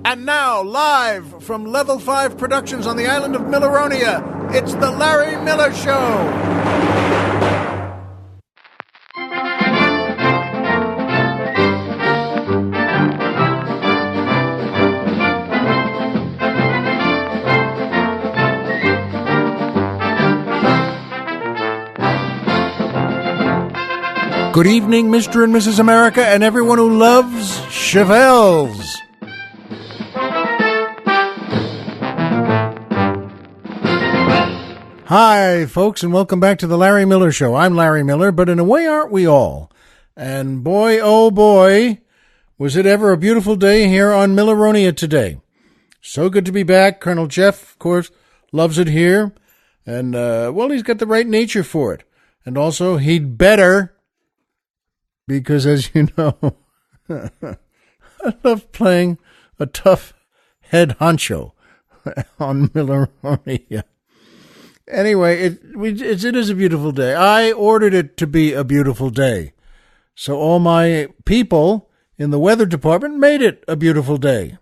And now, live from Level 5 Productions on the island of Milleronia, it's The Larry Miller Show. Good evening, Mr. and Mrs. America, and everyone who loves Chevelles. Hi, folks, and welcome back to the Larry Miller Show. I'm Larry Miller, but in a way, aren't we all? And boy, oh boy, was it ever a beautiful day here on Milleronia today. So good to be back. Colonel Jeff, of course, loves it here. And, well, he's got the right nature for it. And also, he'd better... Because, as you know, I love playing a tough head honcho on Milleronia. Anyway, it is a beautiful day. I ordered it to be a beautiful day. So all my people in the weather department made it a beautiful day.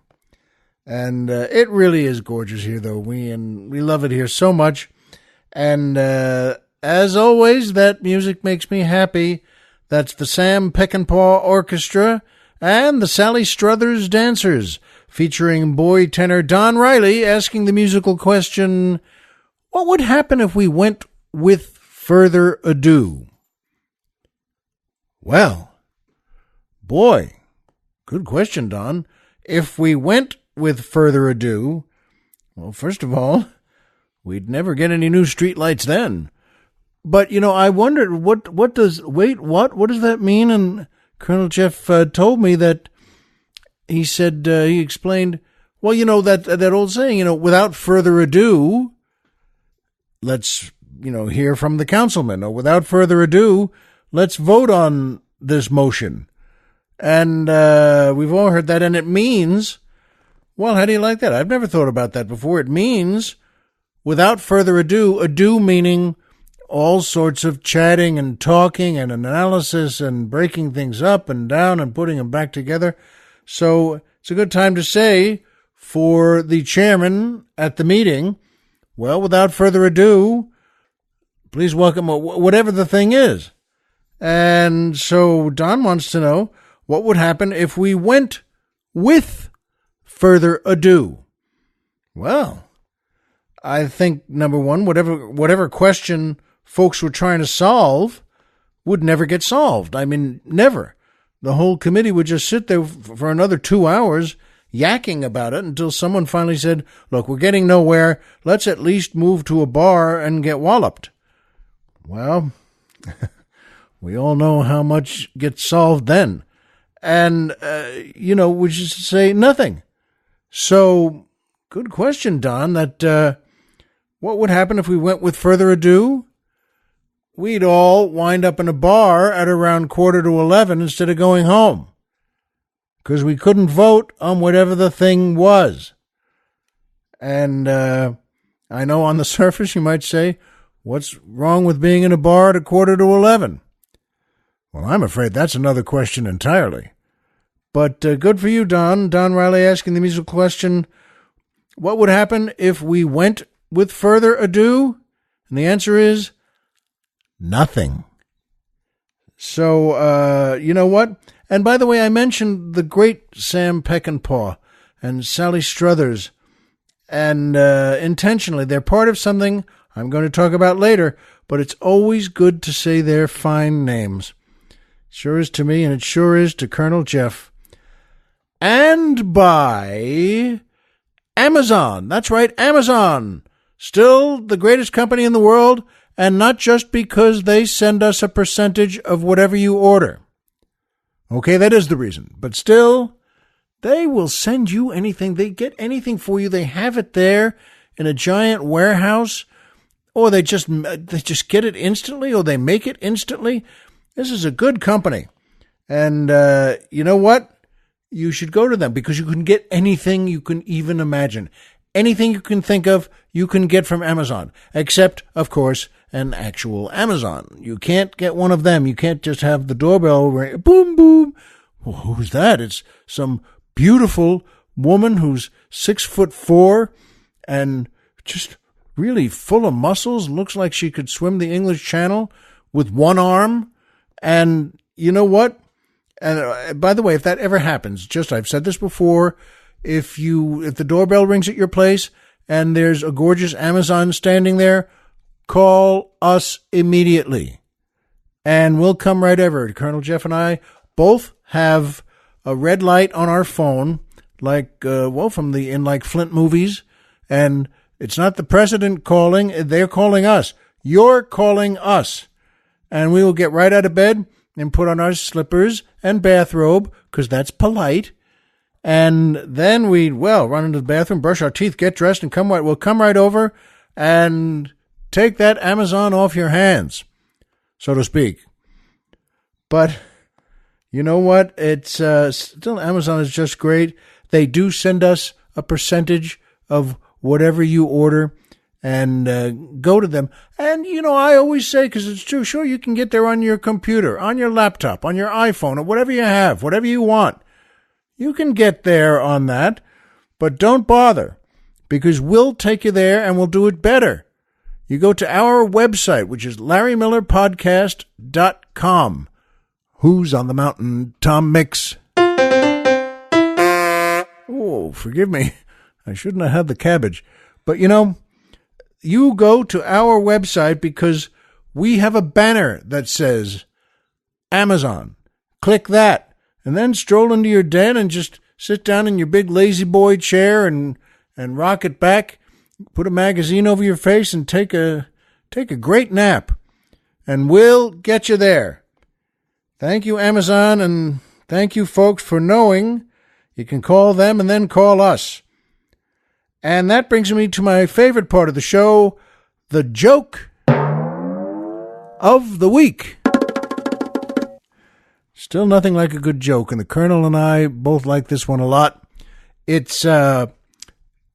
And it really is gorgeous here, though. We love it here so much. And as always, that music makes me happy. That's the Sam Peckinpah Orchestra and the Sally Struthers Dancers, featuring boy tenor Don Riley asking the musical question, what would happen if we went with further ado? Well, boy, good question, Don. If we went with further ado, well, first of all, we'd never get any new streetlights then. But, you know, I wondered, what does that mean? And Colonel Jeff told me that he explained, well, you know, that old saying, you know, without further ado, let's, you know, hear from the councilman, or without further ado, let's vote on this motion. And we've all heard that, and it means, well, how do you like that? I've never thought about that before. It means, without further ado meaning all sorts of chatting and talking and analysis and breaking things up and down and putting them back together. So it's a good time to say for the chairman at the meeting, well, without further ado, please welcome whatever the thing is. And so Don wants to know what would happen if we went with further ado. Well, I think, number one, whatever question folks were trying to solve would never get solved. I mean, never. The whole committee would just sit there for another 2 hours yakking about it until someone finally said, look, we're getting nowhere. Let's at least move to a bar and get walloped. Well, we all know how much gets solved then. And, we just say nothing. So, good question, Don, that what would happen if we went with further ado? We'd all wind up in a bar at around 11:15 instead of going home, because we couldn't vote on whatever the thing was. And I know on the surface you might say, what's wrong with being in a bar at 11:15? Well, I'm afraid that's another question entirely. But good for you, Don. Don Riley asking the musical question, what would happen if we went with further ado? And the answer is nothing. So, you know what? And by the way, I mentioned the great Sam Peckinpah and Sally Struthers, and intentionally, they're part of something I'm going to talk about later, but it's always good to say their fine names. Sure is to me, and it sure is to Colonel Jeff. And by Amazon. That's right, Amazon. Still the greatest company in the world, and not just because they send us a percentage of whatever you order. Okay, that is the reason. But still, they will send you anything. They get anything for you. They have it there in a giant warehouse, or they just get it instantly, or they make it instantly. This is a good company. And you know what? You should go to them, because you can get anything you can even imagine. Anything you can think of, you can get from Amazon, except, of course, an actual Amazon. You can't get one of them. You can't just have the doorbell ring. Boom, boom. Well, who's that? It's some beautiful woman who's 6'4" and just really full of muscles, looks like she could swim the English Channel with one arm. And you know what? And by the way, if that ever happens, I've said this before, if the doorbell rings at your place and there's a gorgeous Amazon standing there, call us immediately and we'll come right over. Colonel Jeff and I both have a red light on our phone, like, from the Flint movies. And it's not the president calling, they're calling us. You're calling us. And we will get right out of bed and put on our slippers and bathrobe, because that's polite. And then we'd, run into the bathroom, brush our teeth, get dressed, and we'll come right over and take that Amazon off your hands, so to speak. But you know what? It's still, Amazon is just great. They do send us a percentage of whatever you order, and go to them. And, I always say, because it's true, sure, you can get there on your computer, on your laptop, on your iPhone, or whatever you have, whatever you want. You can get there on that, but don't bother, because we'll take you there and we'll do it better. You go to our website, which is LarryMillerPodcast.com. Who's on the mountain? Tom Mix. Oh, forgive me. I shouldn't have had the cabbage. But, you go to our website because we have a banner that says Amazon. Click that. And then stroll into your den and just sit down in your big lazy boy chair and rock it back. Put a magazine over your face and take a great nap. And we'll get you there. Thank you, Amazon, and thank you, folks, for knowing you can call them and then call us. And that brings me to my favorite part of the show, the joke of the week. Still nothing like a good joke, and the Colonel and I both like this one a lot. It's, you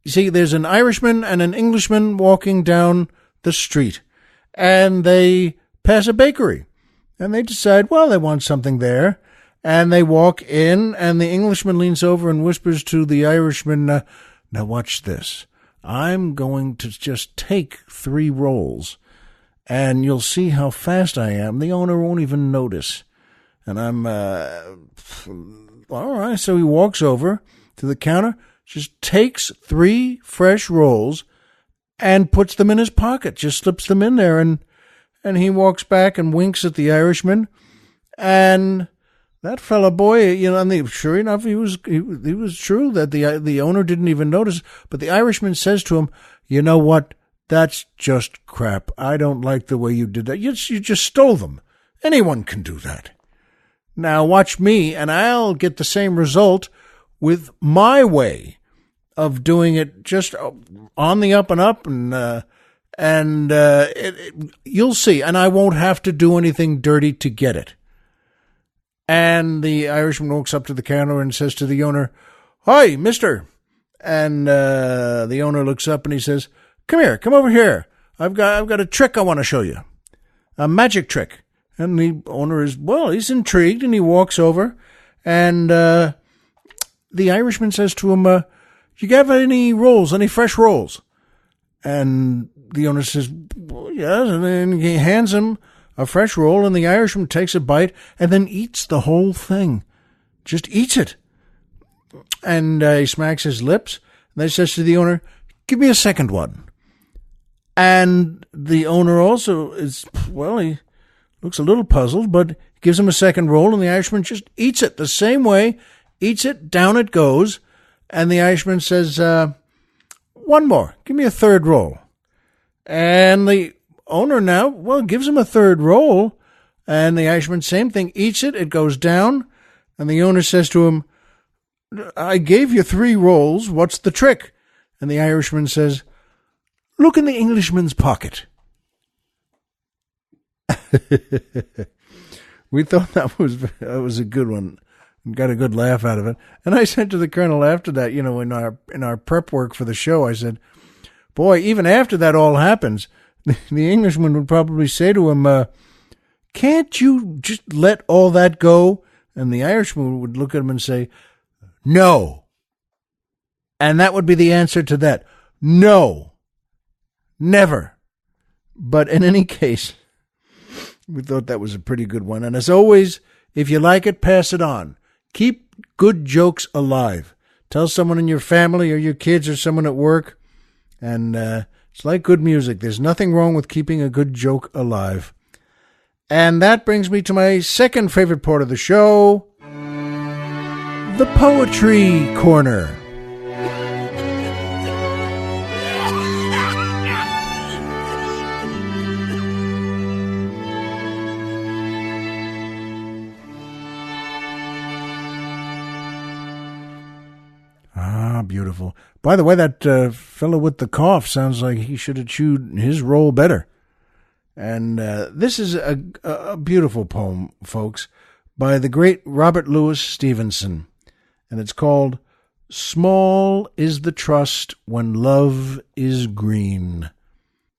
see, there's an Irishman and an Englishman walking down the street, and they pass a bakery, and they decide, they want something there, and they walk in, and the Englishman leans over and whispers to the Irishman, now watch this. I'm going to just take 3 rolls, and you'll see how fast I am. The owner won't even notice. And I'm, all right. So he walks over to the counter, just takes 3 fresh rolls and puts them in his pocket, just slips them in there. And he walks back and winks at the Irishman. And that fella boy, and sure enough, he was true that the owner didn't even notice. But the Irishman says to him, "You know what? That's just crap. I don't like the way you did that. You just stole them. Anyone can do that. Now watch me, and I'll get the same result with my way of doing it, just on the up and up, and you'll see. And I won't have to do anything dirty to get it." And the Irishman walks up to the counter and says to the owner, "Hi, mister." And the owner looks up and he says, come over here. I've got a trick I want to show you, a magic trick." And the owner he's intrigued, and he walks over, and the Irishman says to him, "You got any rolls, any fresh rolls?" And the owner says, "Yes," and then he hands him a fresh roll, and the Irishman takes a bite and then eats the whole thing. Just eats it. And he smacks his lips, and then he says to the owner, "Give me a second one." And the owner also he looks a little puzzled, but gives him a second roll, and the Irishman just eats it the same way, eats it, down it goes. And the Irishman says, "One more, give me a third roll." And the owner now, gives him a third roll, and the Irishman, same thing, eats it, it goes down, and the owner says to him, "I gave you 3 rolls, what's the trick?" And the Irishman says, "Look in the Englishman's pocket." We thought that was a good one. Got a good laugh out of it. And I said to the Colonel after that, in our prep work for the show, I said, "Boy, even after that all happens, the Englishman would probably say to him, can't you just let all that go?" And the Irishman would look at him and say, "No." And that would be the answer to that. No. Never. But in any case, we thought that was a pretty good one. And as always, if you like it, pass it on. Keep good jokes alive. Tell someone in your family or your kids or someone at work. And it's like good music. There's nothing wrong with keeping a good joke alive. And that brings me to my second favorite part of the show, the Poetry Corner. Ah, beautiful. By the way, that fellow with the cough sounds like he should have chewed his roll better. And this is a beautiful poem, folks, by the great Robert Louis Stevenson. And it's called Small is the Trust When Love is Green.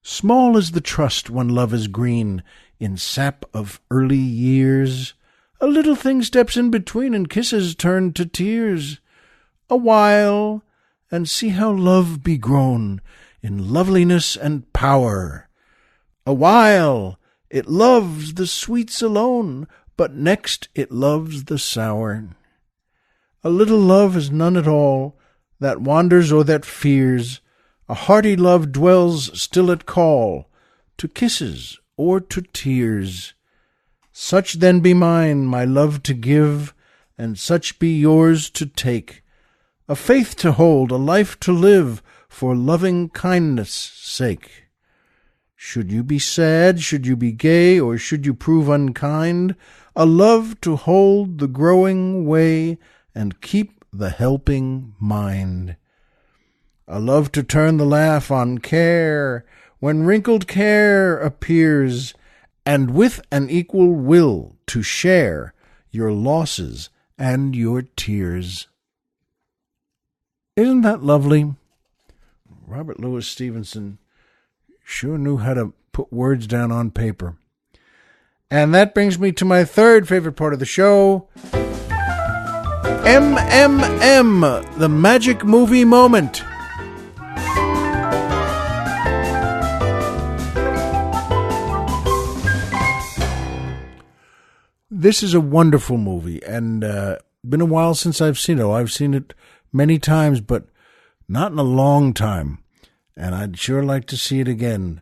Small is the trust when love is green, in sap of early years. A little thing steps in between, and kisses turn to tears. A while, and see how love be grown in loveliness and power. A while, it loves the sweets alone, but next it loves the sour. A little love is none at all, that wanders or that fears. A hearty love dwells still at call, to kisses or to tears. Such then be mine, my love to give, and such be yours to take. A faith to hold, a life to live, for loving kindness' sake. Should you be sad, should you be gay, or should you prove unkind, a love to hold the growing way and keep the helping mind. A love to turn the laugh on care when wrinkled care appears, and with an equal will to share your losses and your tears. Isn't that lovely? Robert Louis Stevenson sure knew how to put words down on paper. And that brings me to my third favorite part of the show, MMM, the Magic Movie Moment. This is a wonderful movie, and been a while since I've seen it. I've seen it many times, but not in a long time. And I'd sure like to see it again.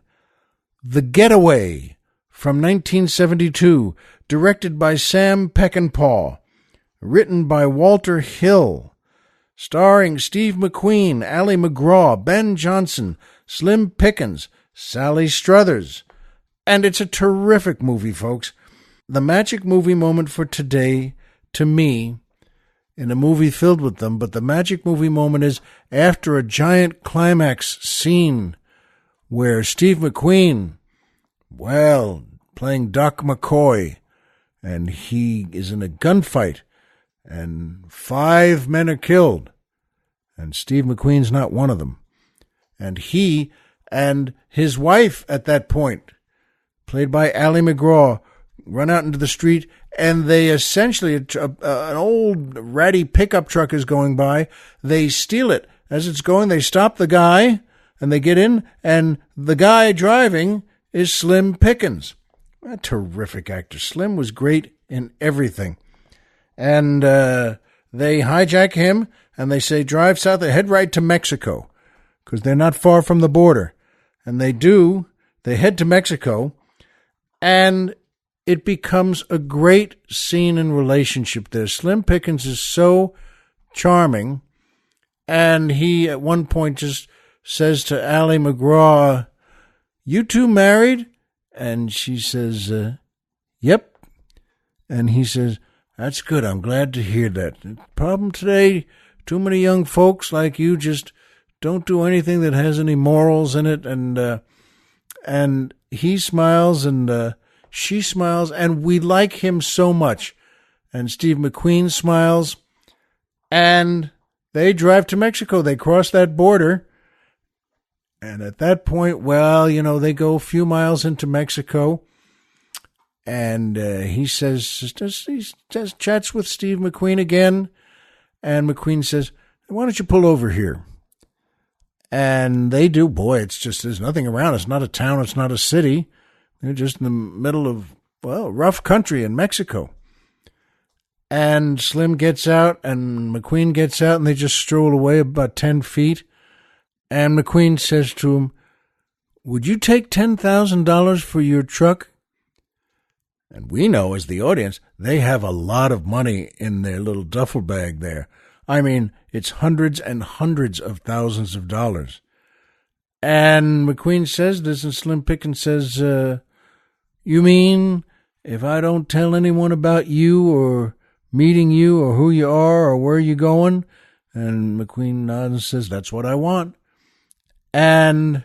The Getaway from 1972, directed by Sam Peckinpah, written by Walter Hill, starring Steve McQueen, Ali MacGraw, Ben Johnson, Slim Pickens, Sally Struthers. And it's a terrific movie, folks. The magic movie moment for today, to me, in a movie filled with them, but the magic movie moment is after a giant climax scene where Steve McQueen, playing Doc McCoy, and he is in a gunfight, and 5 men are killed, and Steve McQueen's not one of them. And he and his wife at that point, played by Ali MacGraw, run out into the street, and they essentially, an old ratty pickup truck is going by. They steal it. As it's going, they stop the guy, and they get in, and the guy driving is Slim Pickens. A terrific actor. Slim was great in everything. And they hijack him, and they say, drive south, they head right to Mexico, because they're not far from the border. And they do. They head to Mexico, and it becomes a great scene and relationship there. Slim Pickens is so charming, and he at one point just says to Ali MacGraw, "You two married?" And she says, "Yep." And he says, "That's good. I'm glad to hear that. The problem today, too many young folks like you just don't do anything that has any morals in it." And he smiles, and she smiles, and we like him so much. And Steve McQueen smiles, and they drive to Mexico. They cross that border. And at that point, they go a few miles into Mexico, and he chats with Steve McQueen again, and McQueen says, "Why don't you pull over here?" And they do, boy, it's just, there's nothing around. It's not a town. It's not a city. They're just in the middle of, well, rough country in Mexico. And Slim gets out and McQueen gets out and they just stroll away about 10 feet. And McQueen says to him, "Would you take $10,000 for your truck?" And we know, as the audience, they have a lot of money in their little duffel bag there. I mean, it's hundreds and hundreds of thousands of dollars. And McQueen says this, and Slim Pickens says, "You mean if I don't tell anyone about you or meeting you or who you are or where you're going?" And McQueen nods and says, "That's what I want." And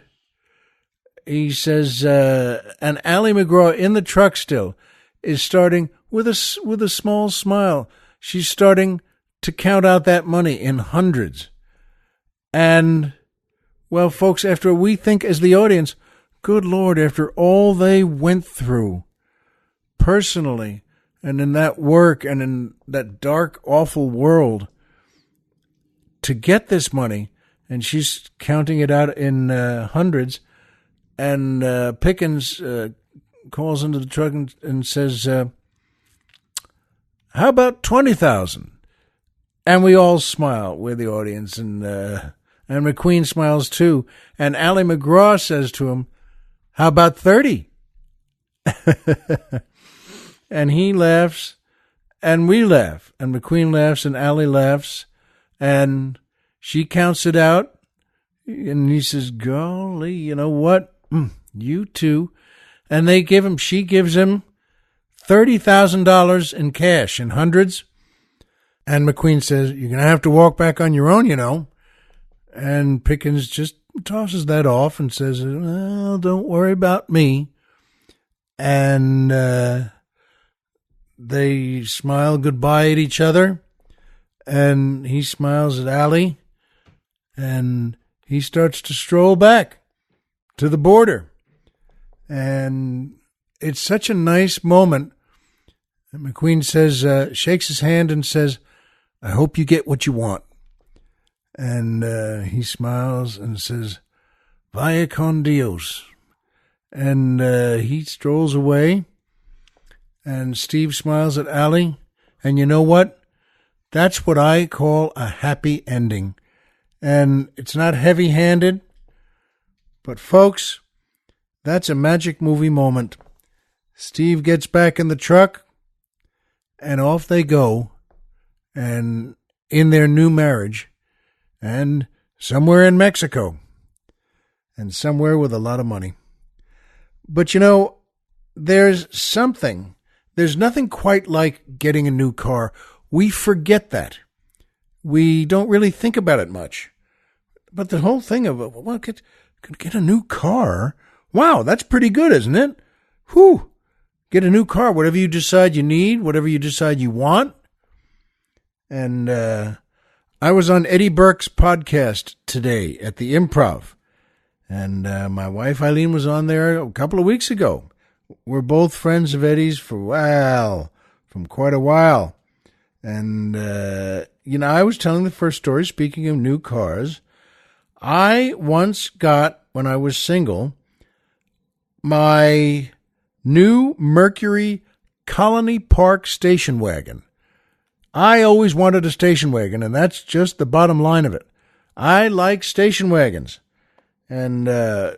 he says, and Ally McGraw in the truck still is starting with a small smile. She's starting to count out that money in hundreds. And, well, folks, after we think as the audience, good Lord, after all they went through personally and in that work and in that dark, awful world to get this money, and she's counting it out in hundreds, and Pickens calls into the truck and says, "How about 20,000?" And we all smile. We're the audience, and McQueen smiles too. And Ally McGraw says to him, "How about 30?" And he laughs, and we laugh, and McQueen laughs, and Ally laughs, and she counts it out, and he says, "Golly, you know what? You too." And she gives him $30,000 in cash, in hundreds. And McQueen says, "You're going to have to walk back on your own, you know." And Pickens just tosses that off and says, "Well, don't worry about me." And they smile goodbye at each other. And he smiles at Ally. And he starts to stroll back to the border. And it's such a nice moment. And McQueen says, shakes his hand and says, "I hope you get what you want." And he smiles and says, "Vaya con Dios." And he strolls away. And Steve smiles at Ally. And you know what? That's what I call a happy ending. And it's not heavy-handed. But folks, that's a magic movie moment. Steve gets back in the truck. And off they go. And in their new marriage. And somewhere in Mexico. And somewhere with a lot of money. But you know, there's nothing quite like getting a new car. We forget that. We don't really think about it much. But the whole thing of, well, get a new car? Wow, that's pretty good, isn't it? Whew. Get a new car, whatever you decide you need, whatever you decide you want. And I was on Eddie Burke's podcast today at the Improv. And my wife Eileen was on there a couple of weeks ago. We're both friends of Eddie's from quite a while. And, I was telling the first story, speaking of new cars. I once got, when I was single, my new Mercury Colony Park station wagon. I always wanted a station wagon, and that's just the bottom line of it. I like station wagons. And, I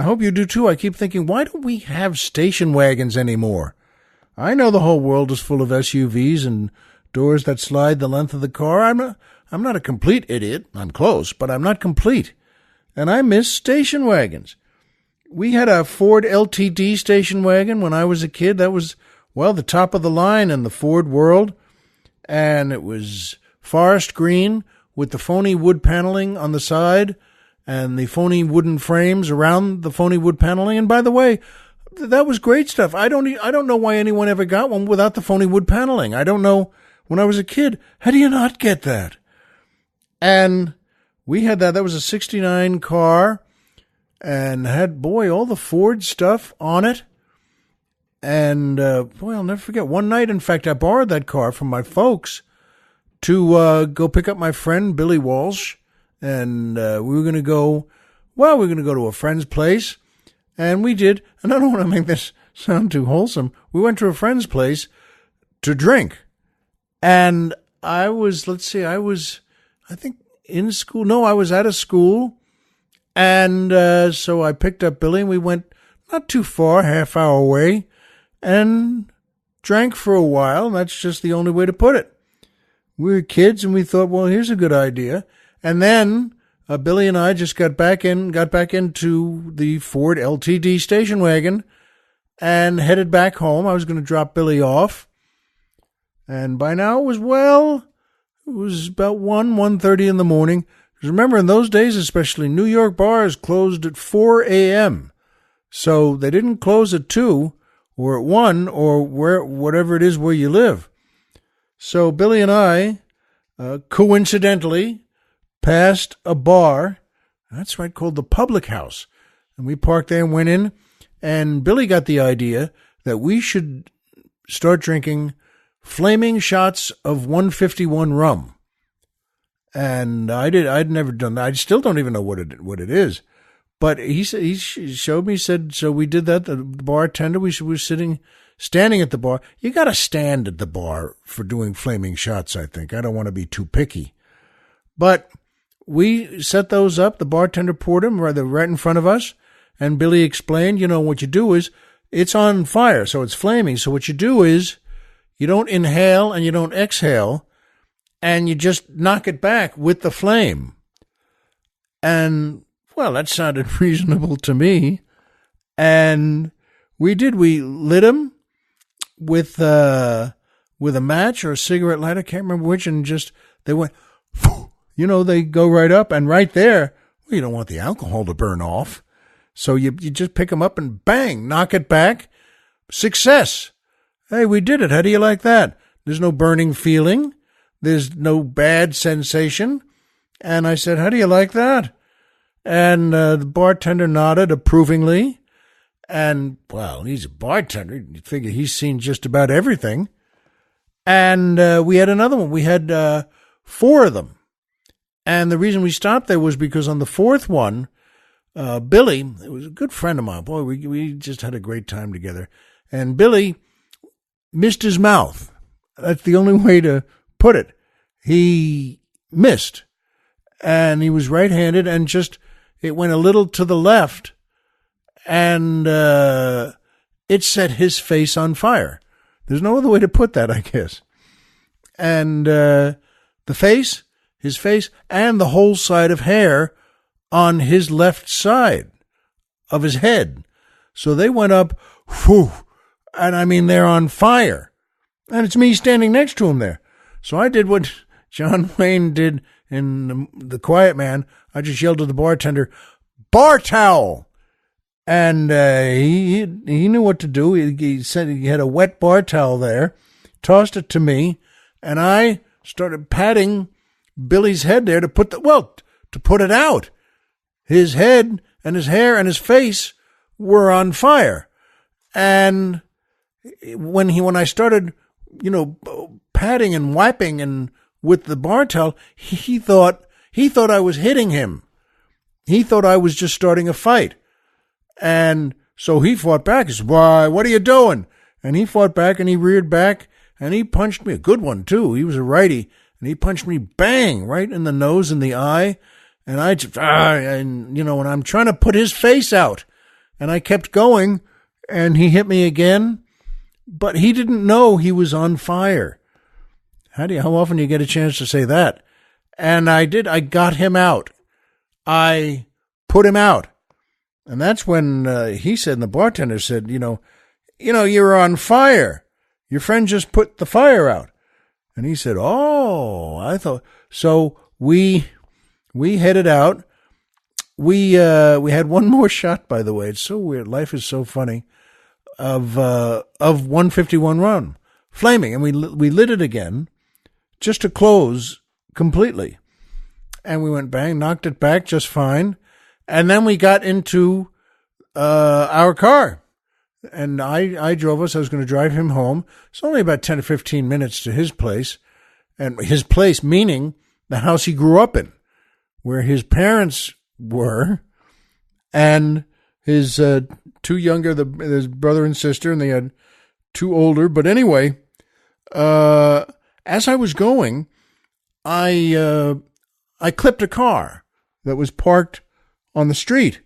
hope you do too. I keep thinking, why don't we have station wagons anymore? I know the whole world is full of SUVs and doors that slide the length of the car. I'm not a complete idiot. I'm close, but I'm not complete. And I miss station wagons. We had a Ford LTD station wagon when I was a kid. That was, the top of the line in the Ford world. And it was forest green with the phony wood paneling on the side and the phony wooden frames around the phony wood paneling. And by the way, that was great stuff. I don't know why anyone ever got one without the phony wood paneling. I don't know. When I was a kid, how do you not get that? And we had that. That was a 69 car and had, all the Ford stuff on it. And, I'll never forget. One night, in fact, I borrowed that car from my folks to go pick up my friend Billy Walsh and we were going to go. Well, we were going to go to a friend's place, and we did. And I don't want to make this sound too wholesome. We went to a friend's place to drink, and I think in school. No, I was out of school, and so I picked up Billy, and we went not too far, half hour away, and drank for a while. That's just the only way to put it. We were kids, and we thought, well, here's a good idea. And then Billy and I just got back into the Ford LTD station wagon and headed back home. I was going to drop Billy off. And by now it was about 1:30 in the morning. Because remember, in those days, especially, New York bars closed at 4 a.m. So they didn't close at 2 or at 1 or whatever it is where you live. So Billy and I, coincidentally, passed a bar, that's right, called the Public House. And we parked there and went in, and Billy got the idea that we should start drinking flaming shots of 151 rum. And I'd never done that. I still don't even know what it is. But he showed me, said, so we did that. The bartender, we were standing at the bar. You got to stand at the bar for doing flaming shots, I think. I don't want to be too picky. But we set those up. The bartender poured them right in front of us. And Billy explained, what you do is, it's on fire, so it's flaming. So what you do is, you don't inhale and you don't exhale, and you just knock it back with the flame. And, well, that sounded reasonable to me. And we did. We lit them with a match or a cigarette lighter, I can't remember which, and just, they went, they go right up, and right there, well, you don't want the alcohol to burn off. So you just pick them up and bang, knock it back. Success. Hey, we did it. How do you like that? There's no burning feeling. There's no bad sensation. And I said, how do you like that? And the bartender nodded approvingly. And, well, he's a bartender. You'd figure he's seen just about everything. And we had another one. We had 4 of them. And the reason we stopped there was because on the 4th one, Billy, it was a good friend of mine. Boy, we just had a great time together. And Billy missed his mouth. That's the only way to put it. He missed. And he was right-handed, and just, it went a little to the left, and it set his face on fire. There's no other way to put that, I guess. And his face, and the whole side of hair on his left side of his head. So they went up, whew, and I mean, they're on fire. And it's me standing next to him there. So I did what John Wayne did in The Quiet Man. I just yelled to the bartender, bar towel. And he knew what to do. He said he had a wet bar towel there, tossed it to me, and I started patting Billy's head there to put it out. His head and his hair and his face were on fire. And when I started, patting and wiping and with the bar towel, he thought I was hitting him. He thought I was just starting a fight. And so he fought back. He said, "Why, what are you doing?" And he fought back, and he reared back, and he punched me, a good one too. He was a righty, and he punched me bang right in the nose and the eye. And and I'm trying to put his face out, and I kept going, and he hit me again, but he didn't know he was on fire. How often do you get a chance to say that? And I did. I got him out. I put him out. And that's when he said, and the bartender said, you're on fire. Your friend just put the fire out. And he said, oh, I thought. So we headed out. We had one more shot, by the way. It's so weird. Life is so funny. Of 151 rum, flaming. And we lit it again just to close completely. And we went bang, knocked it back just fine. And then we got into our car. And I drove us. I was going to drive him home. It's only about 10 to 15 minutes to his place. And his place meaning the house he grew up in, where his parents were, and his two younger, his brother and sister, and they had two older. But anyway, as I was going, I clipped a car that was parked on the street.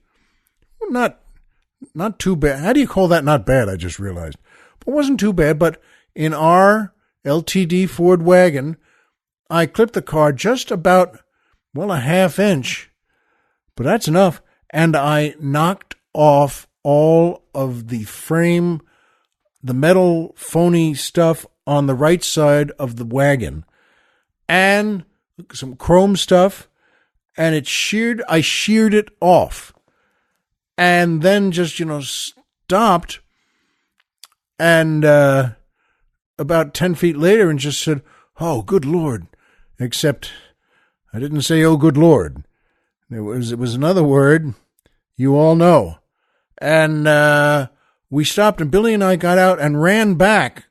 Not too bad. How do you call that not bad? I just realized. It wasn't too bad, but in our LTD Ford wagon, I clipped the car just about, well, a half inch, but that's enough. And I knocked off all of the frame, the metal phony stuff on the right side of the wagon, and some chrome stuff, and I sheared it off. And then just, stopped, and about 10 feet later, and just said, "Oh, good Lord." Except I didn't say, "Oh, good Lord." It was another word you all know. And we stopped, and Billy and I got out and ran back,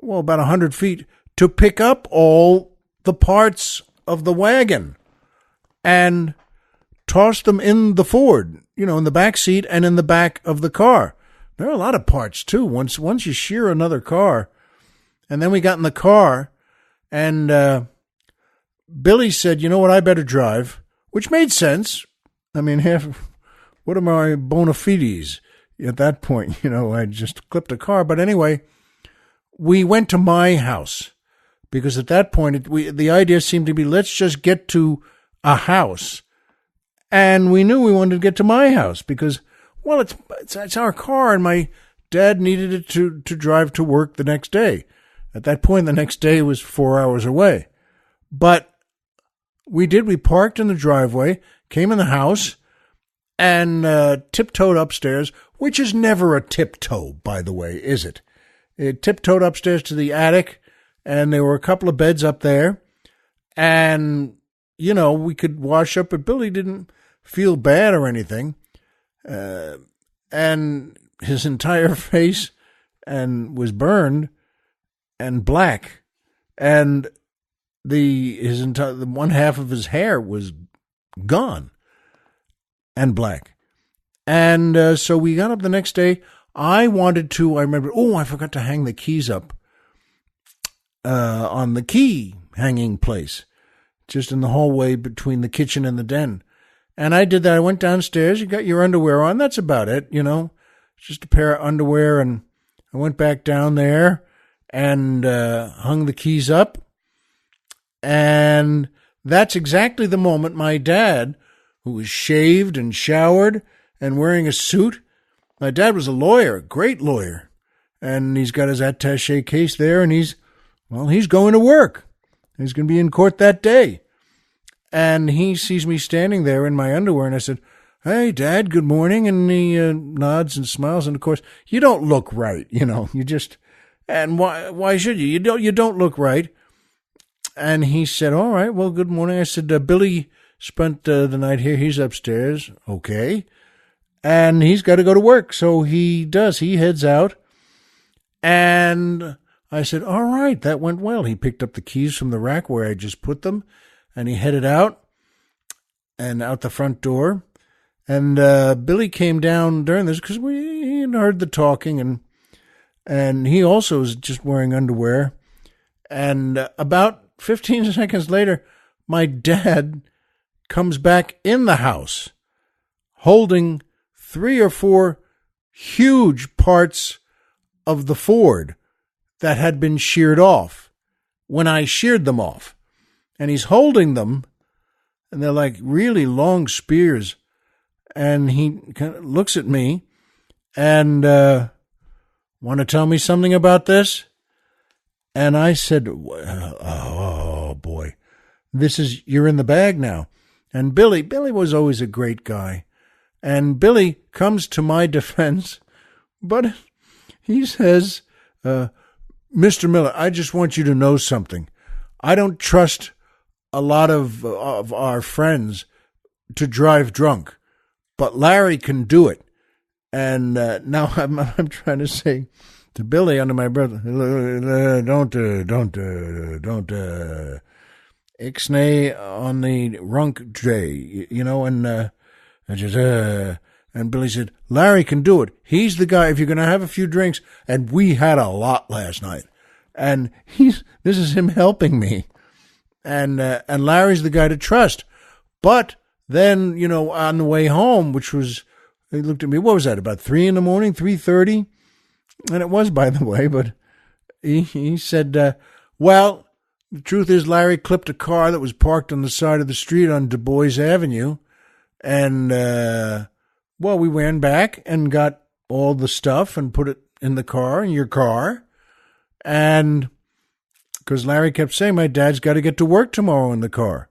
well, about 100 feet, to pick up all the parts of the wagon and tossed them in the Ford, in the back seat and in the back of the car. There are a lot of parts, too, once you shear another car. And then we got in the car, and Billy said, "You know what, I better drive," which made sense. I mean, what are my bona fides at that point? I just clipped a car. But anyway, we went to my house, because at that point, the idea seemed to be, let's just get to a house. And we knew we wanted to get to my house because, well, it's our car, and my dad needed it to drive to work the next day. At that point, the next day was 4 hours away. But we parked in the driveway, came in the house, and tiptoed upstairs, which is never a tiptoe, by the way, is it? It tiptoed upstairs to the attic, and there were a couple of beds up there, and, we could wash up, but Billy didn't feel bad or anything, and his entire face was burned and black, and the one half of his hair was gone and black. And so we got up the next day. I remember, I forgot to hang the keys up on the key hanging place, just in the hallway between the kitchen and the den. And I did that. I went downstairs. You got your underwear on. That's about it, just a pair of underwear. And I went back down there and hung the keys up. And that's exactly the moment my dad, who was shaved and showered and wearing a suit. My dad was a lawyer, a great lawyer. And he's got his attaché case there, and he's going to work. He's going to be in court that day. And he sees me standing there in my underwear, and I said, "Hey, Dad, good morning." And he nods and smiles. And, of course, you don't look right, you just, and why should you? You don't look right. And he said, "All right, well, good morning." I said, "Billy spent the night here. He's upstairs." "Okay." And he's got to go to work. So he does. He heads out. And I said, "All right, that went well." He picked up the keys from the rack where I just put them, and he headed out and out the front door. And Billy came down during this because he had heard the talking, and he also was just wearing underwear. And about 15 seconds later, my dad comes back in the house holding 3 or 4 huge parts of the Ford that had been sheared off when I sheared them off. And he's holding them, and they're like really long spears. And he kind of looks at me and, "Want to tell me something about this?" And I said, "Oh boy, you're in the bag now." And Billy was always a great guy. And Billy comes to my defense, but he says, "Mr. Miller, I just want you to know something. I don't trust a lot of our friends to drive drunk, but Larry can do it." And now I'm trying to say to Billy under my breath, don't. Ixnay on the runk tray, and just, and Billy said, Larry can do it. He's the guy, if you're going to have a few drinks, and we had a lot last night. And this is him helping me. And Larry's the guy to trust. But then, on the way home, which was, he looked at me, what was that, about 3 a.m, 3:30? And it was, by the way, but he said, well, the truth is Larry clipped a car that was parked on the side of the street on Du Bois Avenue. And, we ran back and got all the stuff and put it in your car. And because Larry kept saying, my dad's got to get to work tomorrow in the car.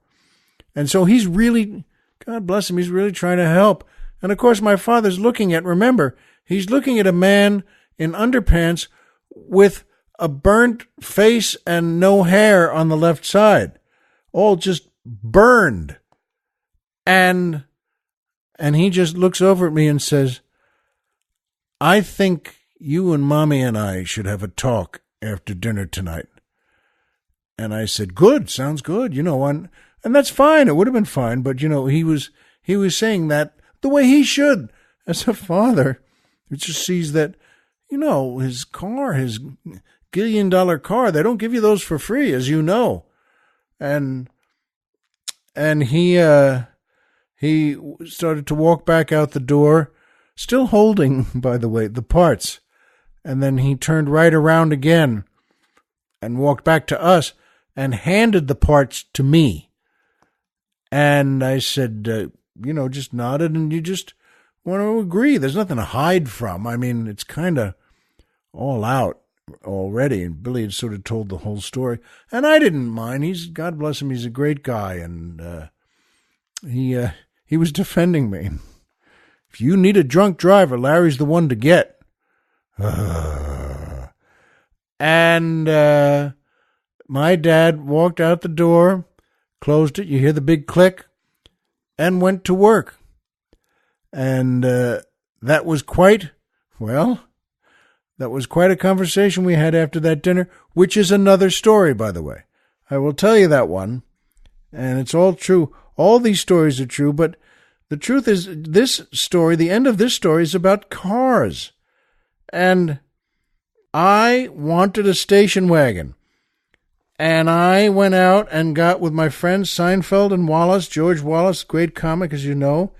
And so he's really, God bless him, he's really trying to help. And of course, my father's remember, he's looking at a man in underpants with a burnt face and no hair on the left side, all just burned. And he just looks over at me and says, I think you and Mommy and I should have a talk after dinner tonight. And I said, good, sounds good, and that's fine. It would have been fine. But, he was saying that the way he should as a father who just sees that, his car, his $1 billion car, they don't give you those for free, as you know. And he started to walk back out the door, still holding, by the way, the parts. And then he turned right around again and walked back to us and handed the parts to me. And I said, just nodded, and you just want to agree. There's nothing to hide from. I mean, it's kind of all out already. And Billy had sort of told the whole story. And I didn't mind. God bless him, he's a great guy. And he was defending me. If you need a drunk driver, Larry's the one to get. And my dad walked out the door, closed it, you hear the big click, and went to work. And that was quite a conversation we had after that dinner, which is another story, by the way. I will tell you that one, and it's all true. All these stories are true, but the truth is this story, the end of this story is about cars. And I wanted a station wagon. And I went out and got with my friends Seinfeld and Wallace, George Wallace, great comic, as you know.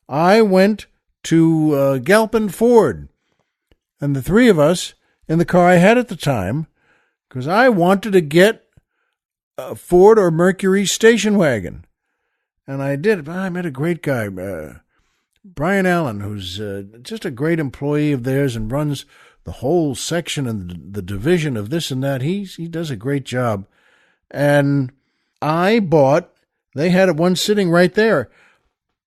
I went to Galpin Ford. And the three of us in the car I had at the time, because I wanted to get a Ford or Mercury station wagon. And I did. I met a great guy, Brian Allen, who's just a great employee of theirs and runs the whole section and the division of this and that. He does a great job. And they had one sitting right there,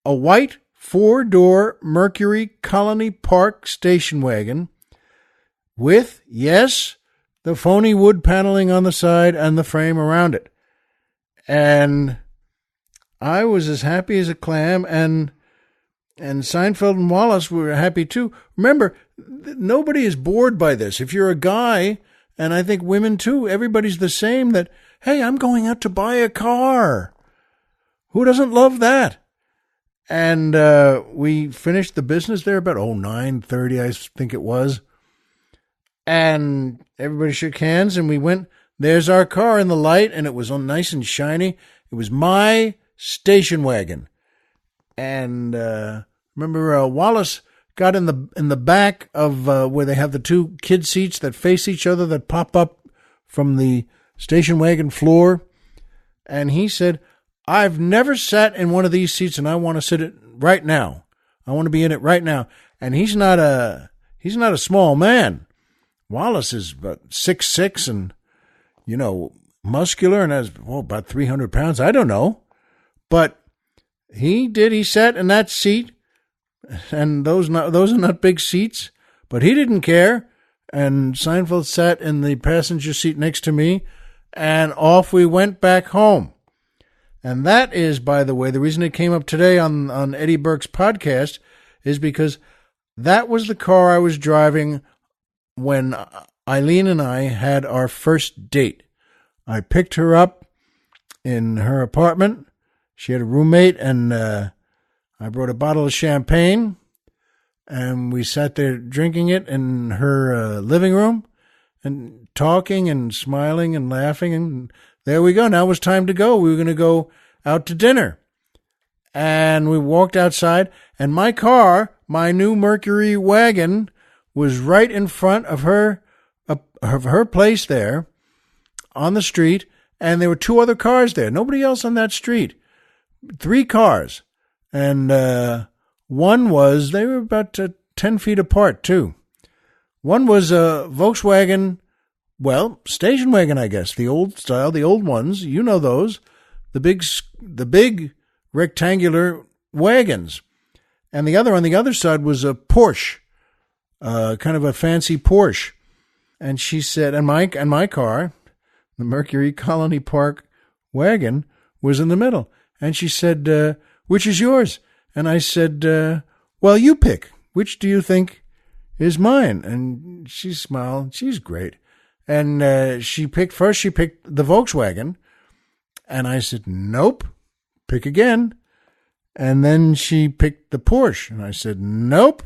a white 4-door Mercury Colony Park station wagon with, yes, the phony wood paneling on the side and the frame around it. And I was as happy as a clam, and Seinfeld and Wallace were happy too. Remember, nobody is bored by this. If you're a guy, and I think women too, everybody's the same, that, hey, I'm going out to buy a car. Who doesn't love that? And we finished the business there about 9:30, I think it was. And everybody shook hands, and we went, there's our car in the light, and it was all nice and shiny. It was my station wagon. And remember, Wallace got in the back of where they have the two kid seats that face each other that pop up from the station wagon floor. And he said, I've never sat in one of these seats, and I want to sit it right now. I want to be in it right now. And he's not a small man. Wallace is about 6'6" and, muscular and has about 300 pounds. I don't know. But he sat in that seat, and those are not big seats, but he didn't care. And Seinfeld sat in the passenger seat next to me, and off we went back home. And that is, by the way, the reason it came up today on Eddie Burke's podcast is because that was the car I was driving when Eileen and I had our first date. I picked her up in her apartment. She had a roommate, and I brought a bottle of champagne, and we sat there drinking it in her living room and talking and smiling and laughing. And there we go. Now it was time to go. We were going to go out to dinner. And we walked outside, and my car, my new Mercury wagon, was right in front of her place there on the street. And there were 2 other cars there. Nobody else on that street. 3 cars. And one was, they were about 10 feet apart, too. One was a Volkswagen, well, station wagon, I guess. The old style, the old ones. You know those. The big rectangular wagons. And the other, on the other side, was a Porsche. Kind of a fancy Porsche. And she said, and my car, the Mercury Colony Park wagon, was in the middle. And she said, which is yours? And I said, well, you pick. Which do you think is mine? And she smiled. She's great. And she picked the Volkswagen. And I said, nope, pick again. And then she picked the Porsche. And I said, nope.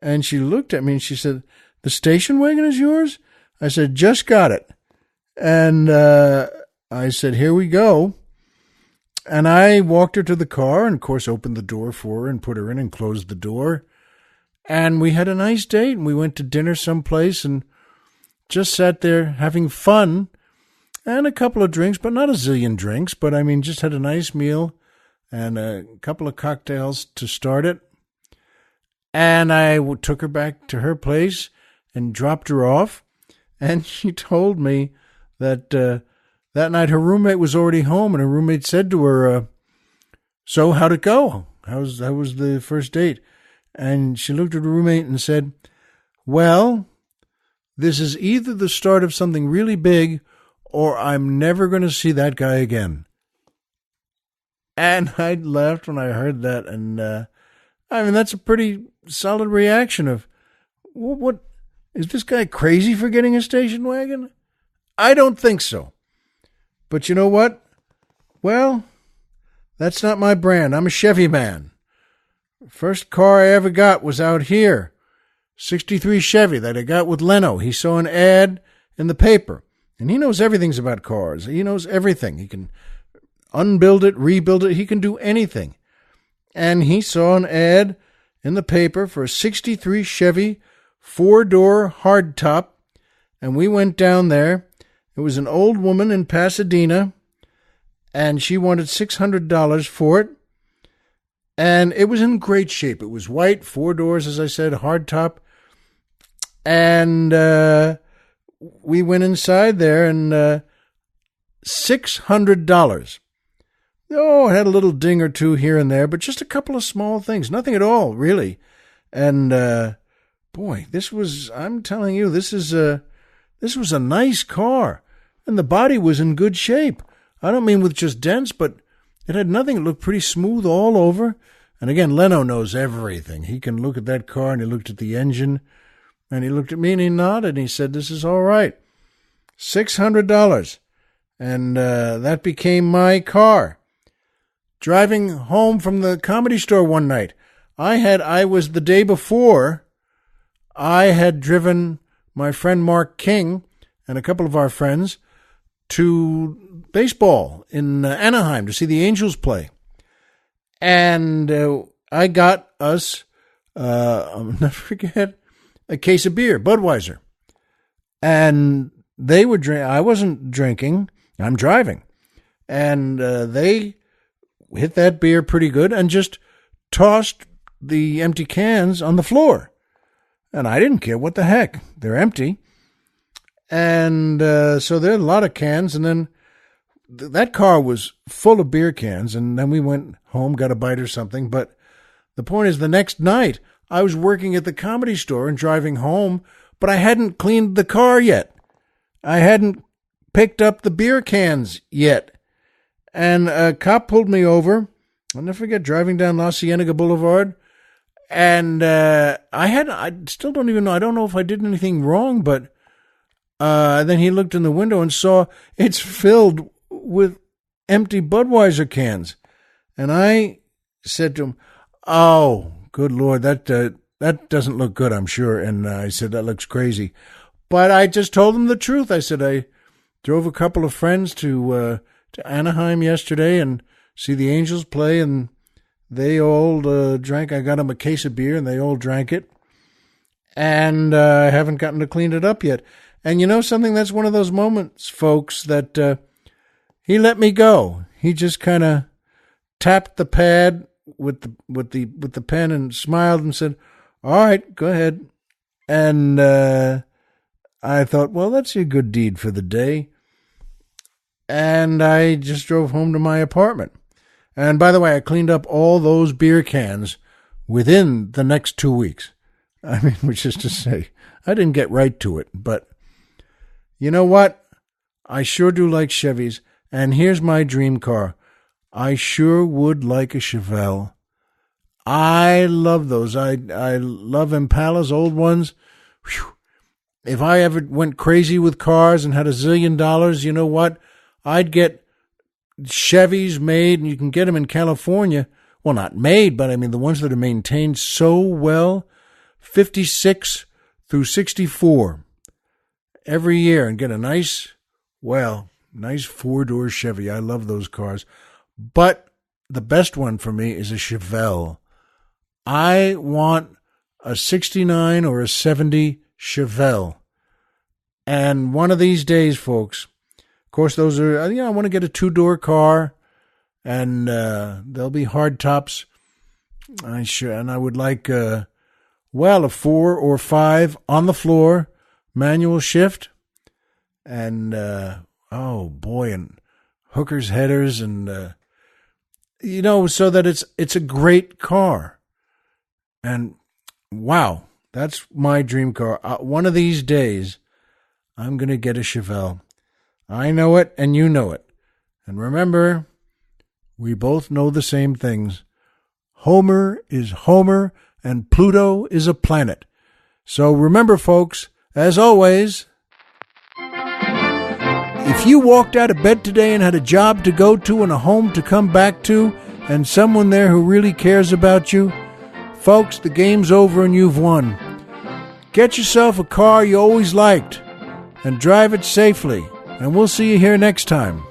And she looked at me and she said, the station wagon is yours? I said, just got it. And I said, here we go. And I walked her to the car and, of course, opened the door for her and put her in and closed the door. And we had a nice date, and we went to dinner someplace and just sat there having fun and a couple of drinks, but not a zillion drinks, but I mean, just had a nice meal and a couple of cocktails to start it. And I took her back to her place and dropped her off. And she told me that that night her roommate was already home, and her roommate said to her, so how'd it go? How was the first date? And she looked at her roommate and said, well, this is either the start of something really big or I'm never going to see that guy again. And I laughed when I heard that. And I mean, that's a pretty solid reaction of, what is this guy crazy for getting a station wagon? I don't think so. But you know what? Well, that's not my brand. I'm a Chevy man. First car I ever got was out here. 63 Chevy that I got with Leno. He saw an ad in the paper. And he knows everything about cars. He knows everything. He can unbuild it, rebuild it. He can do anything. And he saw an ad in the paper for a 63 Chevy 4-door hardtop. And we went down there. It was an old woman in Pasadena. And she wanted $600 for it. And it was in great shape. It was white, 4 doors, as I said, hardtop. And we went inside there, and $600. Oh, it had a little ding or two here and there, but just a couple of small things. Nothing at all, really. And, boy, I'm telling you, this was a nice car. And the body was in good shape. I don't mean with just dents, but it had nothing. It looked pretty smooth all over. And again, Leno knows everything. He can look at that car, and he looked at the engine, and he looked at me, and he nodded, and he said, this is all right. $600. And that became my car. Driving home from the Comedy Store one night, I was the day before, I had driven my friend Mark King and a couple of our friends to baseball in Anaheim to see the Angels play. And I got us, I'll never forget, a case of beer, Budweiser. And they were I wasn't drinking, I'm driving. And they hit that beer pretty good and just tossed the empty cans on the floor. And I didn't care, what the heck, they're empty. And so there are a lot of cans, and then that car was full of beer cans, and then we went home, got a bite or something. But the point is, the next night, I was working at the Comedy Store and driving home, but I hadn't cleaned the car yet. I hadn't picked up the beer cans yet. And a cop pulled me over. I'll never forget, driving down La Cienega Boulevard. And I still don't even know. I don't know if I did anything wrong, but then he looked in the window and saw it's filled with empty Budweiser cans. And I said to him, "Oh, good Lord, that doesn't look good, I'm sure." And I said, "That looks crazy." But I just told him the truth. I said, I drove a couple of friends to Anaheim yesterday and see the Angels play, and they all drank. I got them a case of beer, and they all drank it. And I haven't gotten to clean it up yet. And you know something? That's one of those moments, folks, that he let me go. He just kind of tapped the pad with the pen and smiled and said, "All right, go ahead." And I thought, well, that's a good deed for the day. And I just drove home to my apartment. And by the way, I cleaned up all those beer cans within the next 2 weeks. I mean, which is to say, I didn't get right to it. But you know what? I sure do like Chevys. And here's my dream car. I sure would like a Chevelle. I love those. I love Impalas, old ones. Whew. If I ever went crazy with cars and had $1 zillion, you know what? I'd get Chevys made, and you can get them in California. Well, not made, but I mean the ones that are maintained so well, 56 through 64 every year, and get a nice 4-door Chevy. I love those cars. But the best one for me is a Chevelle. I want a 69 or a 70 Chevelle. And one of these days, folks, of course, those are, I want to get a 2-door car, and they'll be hard tops. And I would like, a 4 or 5 on the floor, manual shift, and, and hookers, headers, and, so that it's a great car. And wow, that's my dream car. One of these days, I'm going to get a Chevelle. I know it, and you know it. And remember, we both know the same things. Homer is Homer, and Pluto is a planet. So remember, folks, as always, if you walked out of bed today and had a job to go to and a home to come back to, and someone there who really cares about you, folks, the game's over and you've won. Get yourself a car you always liked and drive it safely. And we'll see you here next time.